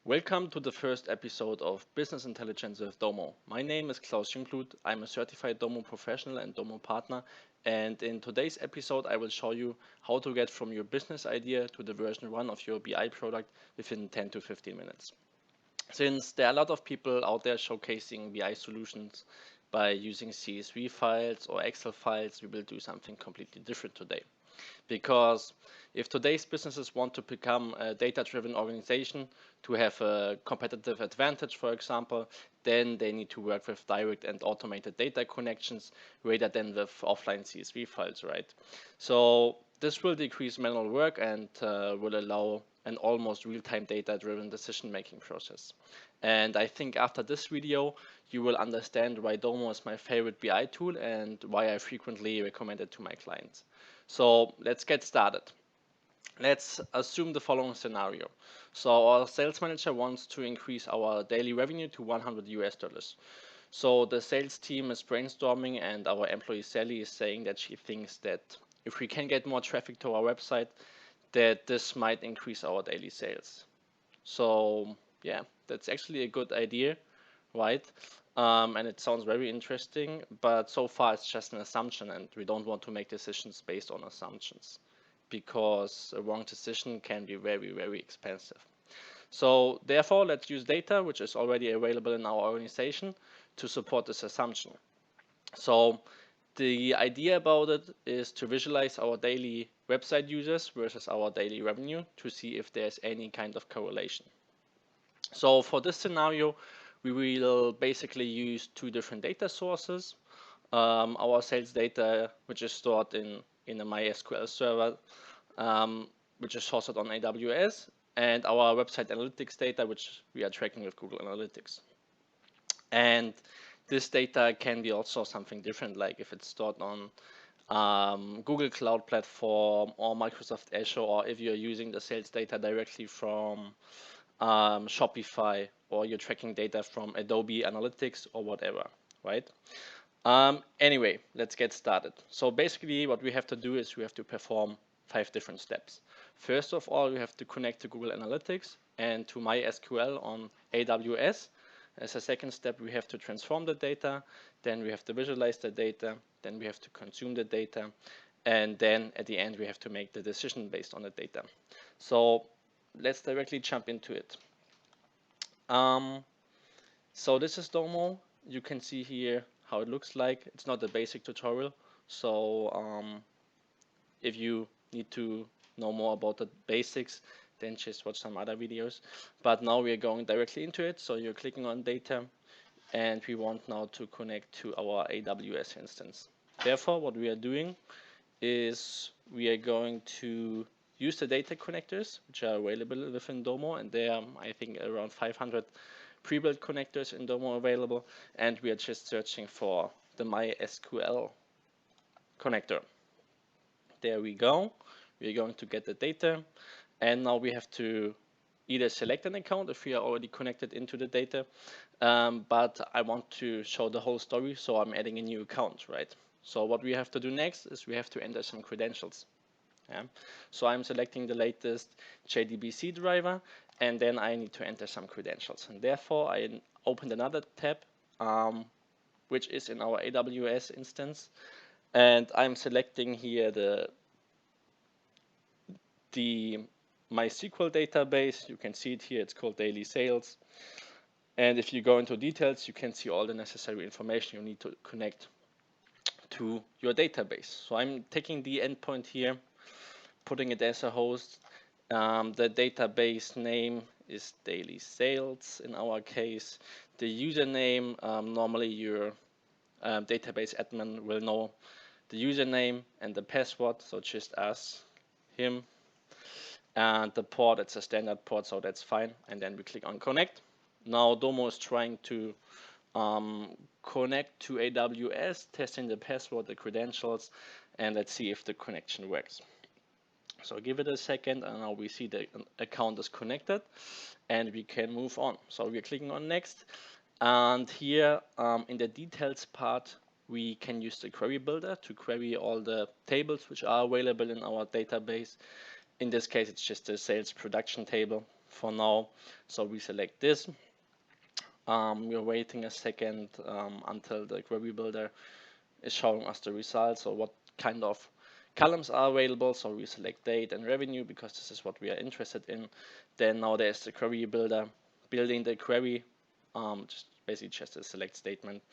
Welcome to the first episode of Business Intelligence with Domo. My name is Claus. I'm a certified Domo professional and Domo partner. And in today's episode, I will show you how to get from your business idea to the version 1 of your BI product within 10 to 15 minutes. Since there are a lot of people out there showcasing BI solutions by using CSV files or Excel files, we will do something completely different today. Because if today's businesses want to become a data-driven organization to have a competitive advantage, for example, then they need to work with direct and automated data connections rather than with offline CSV files, right? So this will decrease manual work and will allow an almost real-time data-driven decision-making process. And I think after this video, you will understand why Domo is my favorite BI tool and why I frequently recommend it to my clients. So let's get started. Let's assume the following scenario. So our sales manager wants to increase our daily revenue to 100 US dollars. So the sales team is brainstorming and our employee Sally is saying that she thinks that if we can get more traffic to our website, that this might increase our daily sales. So yeah, that's actually a good idea, right? And it sounds very interesting, but so far it's just an assumption, and we don't want to make decisions based on assumptions because a wrong decision can be very, very expensive. So therefore, let's use data, which is already available in our organization, to support this assumption. So the idea about it is to visualize our daily website users versus our daily revenue to see if there's any kind of correlation. So for this scenario, we will basically use two different data sources. Our sales data, which is stored in a MySQL server, which is hosted on AWS, and our website analytics data, which we are tracking with Google Analytics. And this data can be also something different, like if it's stored on Google Cloud Platform or Microsoft Azure, or if you're using the sales data directly from Shopify, or you're tracking data from Adobe Analytics or whatever, right? Anyway, let's get started. So basically what we have to do is we have to perform 5 different steps. First of all, we have to connect to Google Analytics and to MySQL on AWS. As a second step, we have to transform the data, then we have to visualize the data, then we have to consume the data, and then at the end we have to make the decision based on the data. So let's directly jump into it. So this is Domo. You can see here how it looks like. It's not a basic tutorial, so if you need to know more about the basics, then just watch some other videos. But now we are going directly into it. So you're clicking on data, and we want now to connect to our AWS instance. Therefore, what we are doing is we are going to use the data connectors, which are available within Domo, and there are, I think, around 500 pre-built connectors in Domo available, and we are just searching for the MySQL connector. There we go. We're going to get the data, and now we have to either select an account if we are already connected into the data, but I want to show the whole story, so I'm adding a new account, right? So what we have to do next is we have to enter some credentials. Yeah. So I'm selecting the latest JDBC driver, and then I need to enter some credentials. And therefore, I opened another tab, which is in our AWS instance, and I'm selecting here the MySQL database. You can see it here. It's called Daily Sales. And if you go into details, you can see all the necessary information you need to connect to your database. So I'm taking the endpoint here, putting it as a host. The database name is Daily Sales in our case. The username, normally your database admin will know the username and the password, so just ask him. And the port, it's a standard port, so that's fine. And then we click on connect. Now Domo is trying to connect to AWS, testing the password, the credentials, and let's see if the connection works. So give it a second, and now we see the account is connected, and we can move on. So we're clicking on next, and here in the details part, we can use the query builder to query all the tables which are available in our database. In this case, it's just a sales production table for now. So we select this. We're waiting a second until the query builder is showing us the results, or what kind of columns are available. So we select date and revenue because this is what we are interested in. Then now there's the query builder building the query, just a select statement,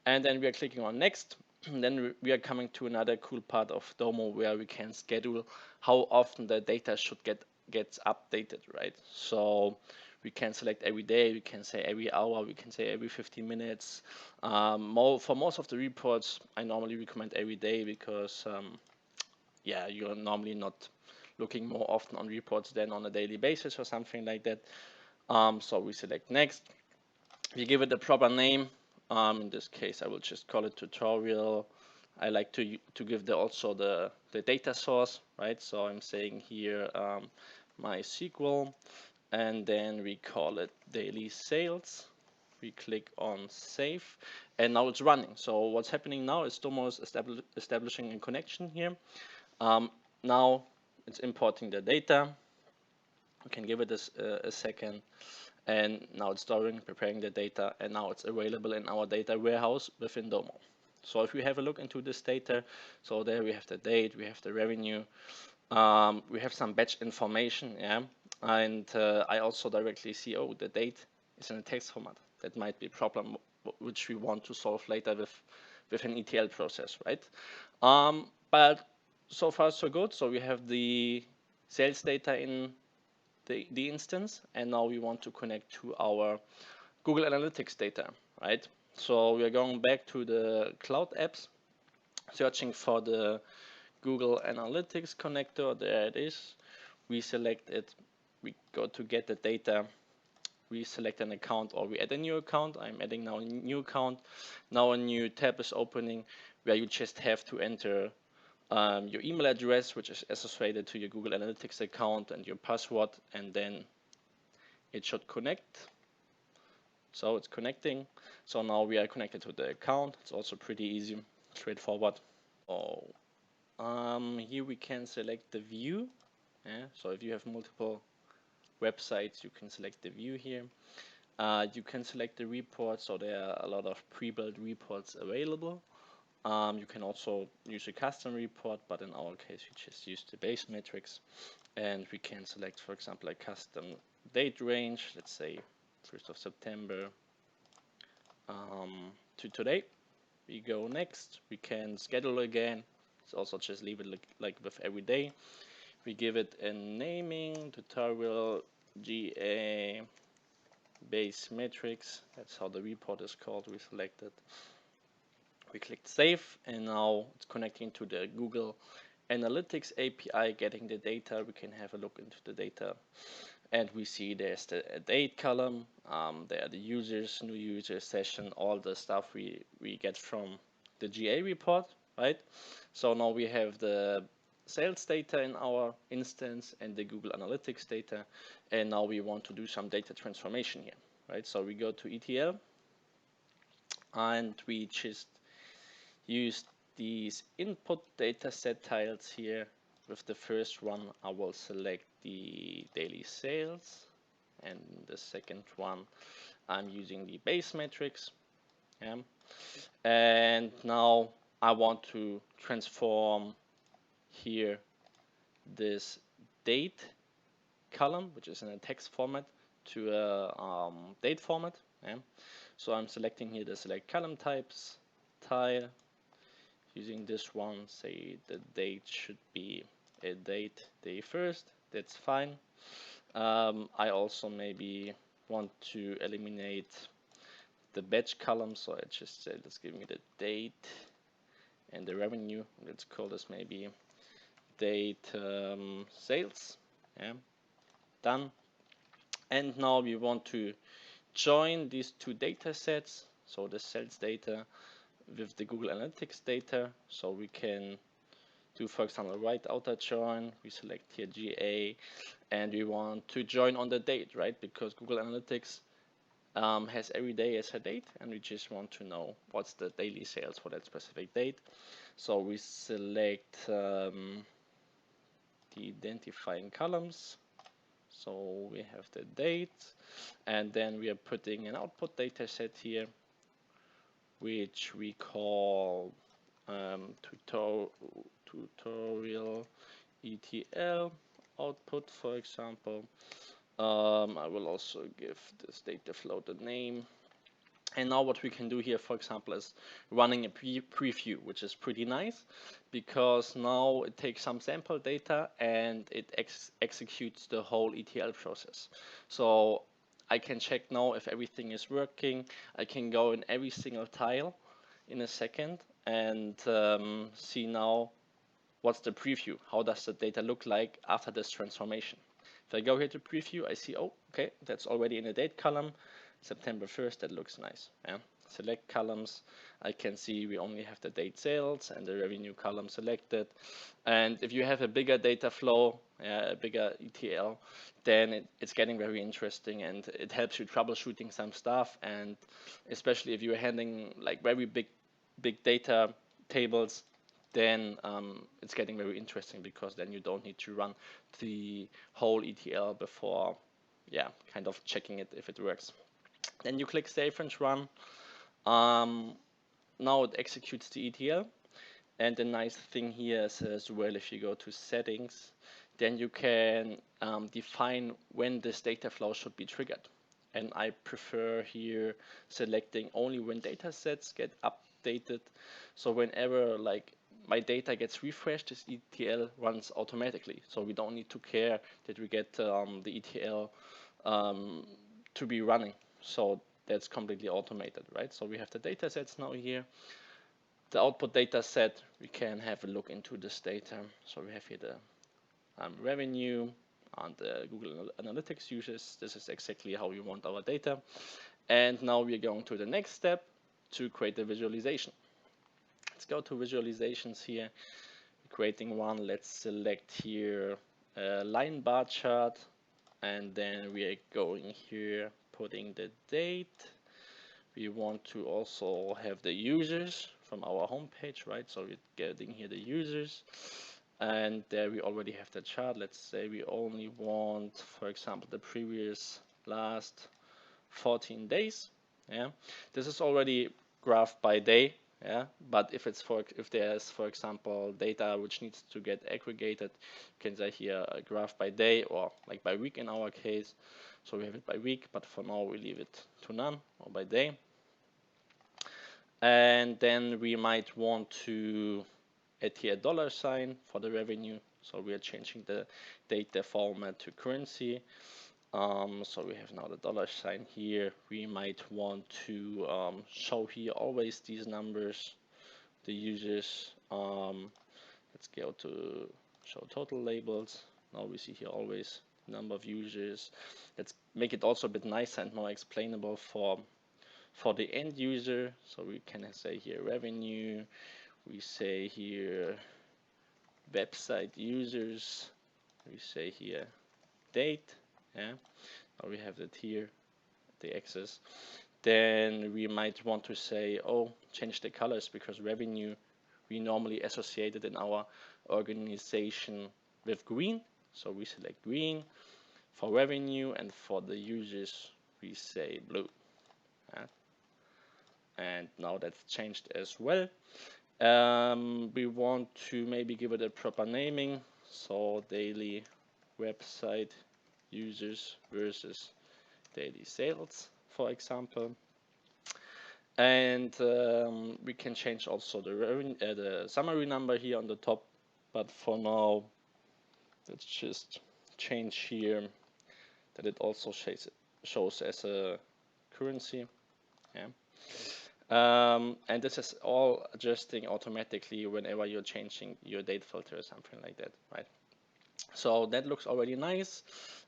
and then we are clicking on next. And then we are coming to another cool part of Domo where we can schedule how often the data should gets updated, right? So we can select every day, we can say every hour, we can say every 15 minutes. For most of the reports, I normally recommend every day because yeah, you're normally not looking more often on reports than on a daily basis or something like that. So we select next. We give it a proper name. In this case, I will just call it tutorial. I like to give also the data source, right? So I'm saying here MySQL, and then we call it daily sales. We click on save, and now it's running. So what's happening now is Domo is establishing a connection here. Now it's importing the data. We can give it a second, and now it's storing, preparing the data, and now it's available in our data warehouse within Domo. So if we have a look into this data, so there we have the date, we have the revenue, we have some batch information, yeah, and I also directly see, oh, the date is in a text format. That might be a problem which we want to solve later with an ETL process, right? But so far so good. So we have the sales data in the instance, and now we want to connect to our Google Analytics data, right? So we are going back to the cloud apps, searching for the Google Analytics connector. There it is. We select it. We go to get the data. We select an account, or we add a new account. I'm adding now a new account. Now a new tab is opening where you just have to enter your email address, which is associated to your Google Analytics account, and your password, and then it should connect. So it's connecting. So now we are connected to the account. It's also pretty easy, straightforward. Here we can select the view. Yeah? So if you have multiple websites, you can select the view here. You can select the report, so there are a lot of pre-built reports available. You can also use a custom report, but in our case, we just use the base metrics. And we can select, for example, a custom date range, let's say 1st of September to today. We go next. We can schedule again. It's also just leave it like with every day. We give it a naming, tutorial GA base metrics. That's how the report is called. We select it. We click save, and now it's connecting to the Google Analytics API, getting the data. We can have a look into the data, and we see there's the date column. There are the users, new user session, all the stuff we get from the GA report, right? So now we have the sales data in our instance and the Google Analytics data, and now we want to do some data transformation here, right? So we go to ETL, and we just use these input data set tiles here. With the first one, I will select the daily sales, and the second one, I'm using the base metrics. Yeah. And now I want to transform here this date column, which is in a text format, to a date format. Yeah. So I'm selecting here the select column types tile. Using this one, say the date should be a date day 1st. That's fine. I also maybe want to eliminate the batch column, so I just say let's give me the date and the revenue. Let's call this maybe date sales. Yeah, done. And now we want to join these two data sets, so the sales data with the Google Analytics data. So we can do, for example, right outer join. We select here GA, and we want to join on the date, right? Because Google Analytics has every day as a date, and we just want to know what's the daily sales for that specific date. So we select the identifying columns. So we have the date, and then we are putting an output data set here, which we call tutorial ETL output, for example. I will also give this data float a name. And now what we can do here, for example, is running a preview, which is pretty nice because now it takes some sample data and it executes the whole ETL process. So I can check now if everything is working. I can go in every single tile in a second and see now what's the preview. How does the data look like after this transformation? If I go here to preview, I see, oh, okay, that's already in the date column. September 1st, that looks nice. Yeah. Select columns, I can see we only have the date sales and the revenue column selected. And if you have a bigger data flow, a bigger ETL, then it's getting very interesting and it helps you troubleshooting some stuff. And especially if you're handling like very big data tables, then it's getting very interesting because then you don't need to run the whole ETL before, kind of checking it if it works. Then you click Save and Run. Now it executes the ETL. And the nice thing here is as well, if you go to Settings, then you can define when this data flow should be triggered. And I prefer here selecting only when data sets get updated. So whenever like my data gets refreshed, this ETL runs automatically. So we don't need to care that we get the ETL to be running. So that's completely automated, right? So we have the data sets now here. The output data set, we can have a look into this data. So we have here the revenue and the Google Analytics users. This is exactly how we want our data. And now we're going to the next step to create a visualization. Let's go to visualizations here. Creating one, let's select here a line bar chart. And then we are going here, putting the date. We want to also have the users from our homepage, right? So we're getting here the users. And there we already have the chart. Let's say we only want, for example, the previous last 14 days. Yeah, this is already graphed by day. Yeah, but if there's, for example, data which needs to get aggregated, you can say here graph by day or like by week in our case. So we have it by week, but for now we leave it to none, or by day. And then we might want to add here a $sign for the revenue. So we are changing the data format to currency. So we have now the $sign here. We might want to show here always these numbers, the users. Let's go to show total labels. Now we see here always number of users. Let's make it also a bit nicer and more explainable for the end user. So we can say here revenue. We say here website users. We say here date. Yeah, now we have it here, the axis. Then we might want to say, oh, change the colors, because revenue we normally associate it in our organization with green. So we select green for revenue, and for the users we say blue. Yeah. And now that's changed as well. We want to maybe give it a proper naming. So daily website users versus daily sales, for example. And we can change also the summary number here on the top. But for now, let's just change here that it also shows as a currency. Yeah. And this is all adjusting automatically whenever you're changing your date filter or something like that, right? So that looks already nice.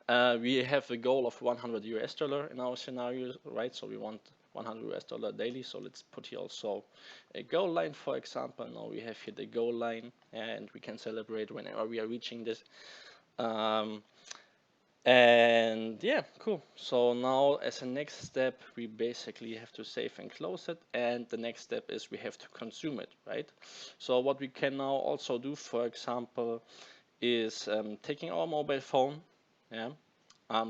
We have a goal of $100 in our scenario, right? So we want $100 daily. So let's put here also a goal line, for example. Now we have here the goal line, and we can celebrate whenever we are reaching this. And yeah, cool. So now as a next step, we basically have to save and close it. And the next step is we have to consume it, right? So what we can now also do, for example, is taking our mobile phone, yeah,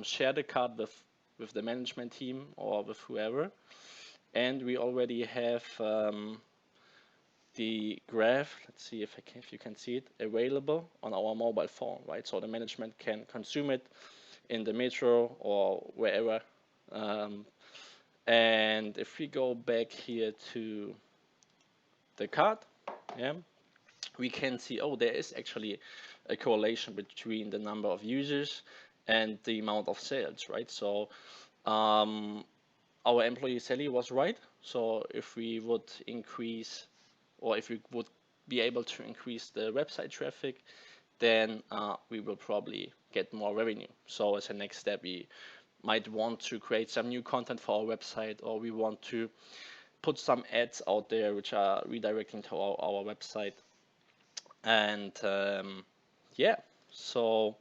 share the card with the management team or with whoever, and we already have the graph. Let's see if you can see it available on our mobile phone, right? So the management can consume it in the metro or wherever. And if we go back here to the card, yeah, we can see, oh, there is actually a correlation between the number of users and the amount of sales, right? So our employee Sally was right. So if we would increase, or if we would be able to increase the website traffic, then we will probably get more revenue. So as a next step, we might want to create some new content for our website, or we want to put some ads out there which are redirecting to our website. And yeah, so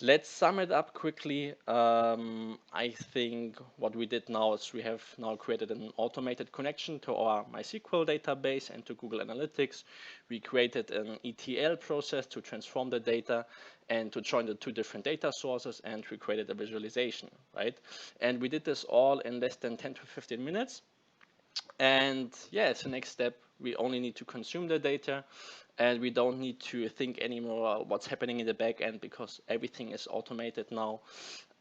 let's sum it up quickly. I think what we did now is we have now created an automated connection to our MySQL database and to Google Analytics. We created an ETL process to transform the data and to join the two different data sources, and we created a visualization, right? And we did this all in less than 10 to 15 minutes. And yeah, it's the next step. We only need to consume the data, and we don't need to think anymore what's happening in the back end, because everything is automated now.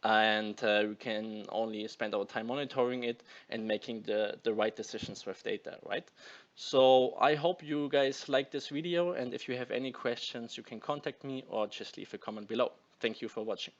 And we can only spend our time monitoring it and making the right decisions with data, right? So I hope you guys like this video, and if you have any questions, you can contact me or just leave a comment below. Thank you for watching.